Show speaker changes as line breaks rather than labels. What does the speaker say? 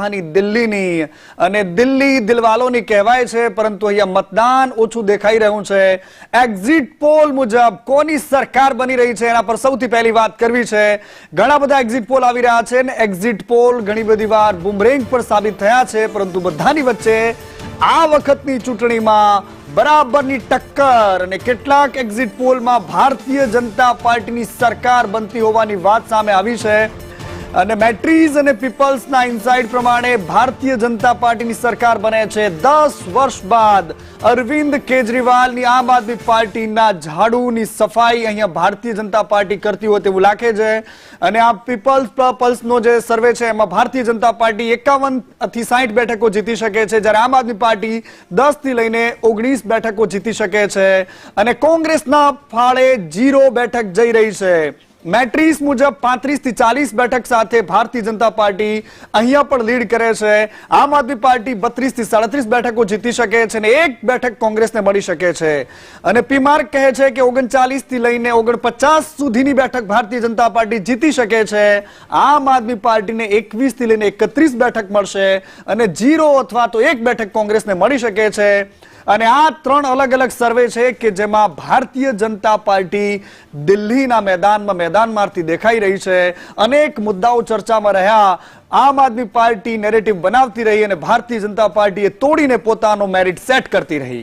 રાજધાની દિલ્હીની અને દિલ્હી દિલવાલોની કહેવાય છે, પરંતુ અહીંયા મતદાન ઓછું દેખાઈ રહ્યું છે। એક્ઝિટ પોલ મુજબ કોની સરકાર બની રહી છે એના પર સૌથી પહેલી વાત કરવી છે। ઘણા બધા એક્ઝિટ પોલ આવી રહ્યા છે ને એક્ઝિટ પોલ ઘણી બધી વાર બુમરેંગ પર સાબિત થયા છે, પરંતુ બધાની વચ્ચે આ વખતની ચૂંટણીમાં બરાબરની ટક્કર અને કેટલાક એક્ઝિટ પોલમાં ભારતીય જનતા પાર્ટીની સરકાર બનતી હોવાની વાત સામે આવી છે અને મેટ્રીઝ અને પીપલ્સના ઇનસાઇડ પ્રમાણે ભારતીય જનતા પાર્ટીની સરકાર બને છે 10 વર્ષ બાદ। અરવિંદ કેજરીવાલની આમ આદમી પાર્ટીના ઝાડુની સફાઈ અહીંયા ભારતીય જનતા પાર્ટી કરતી હોય તેવું લાગે છે અને આ પલ્સનો જે સર્વે છે એમાં ભારતીય જનતા પાર્ટી 51 થી 60 બેઠકો જીતી શકે છે, જ્યારે આમ આદમી પાર્ટી 10 થી લઈને 19 બેઠકો જીતી શકે છે અને કોંગ્રેસના ફાળે 0 બેઠક જઈ રહી છે। મેટ્રિક્સ મુજબ 35 થી 40 બેઠક સાથે ભારતીય જનતા પાર્ટી અહીંયા પણ લીડ કરે છે। આમ આદમી પાર્ટી 32 થી 37 બેઠકો જીતી શકે છે અને 1 બેઠક કોંગ્રેસને મળી શકે છે અને પીમાર્ક કહે છે કે 39 થી લઈને 49 સુધીની બેઠક ભારતીય જનતા પાર્ટી જીતી શકે છે। આમ આદમી પાર્ટીને 21 થી લઈને 31 બેઠક મળશે અને 0 અથવા તો 1 બેઠક કોંગ્રેસને મળી શકે છે અને આ 3 અલગ અલગ સર્વે છે કે જેમાં ભારતીય જનતા પાર્ટી દિલ્હીના મેદાનમાંથી દેખાઈ રહી છે। અનેક મુદ્દાઓ ચર્ચામાં રહ્યા, આમ આદમી પાર્ટી નેરેટિવ બનાવતી રહી અને ભારતીય જનતા પાર્ટીએ તોડીને પોતાનો મેરિટ સેટ કરતી રહી।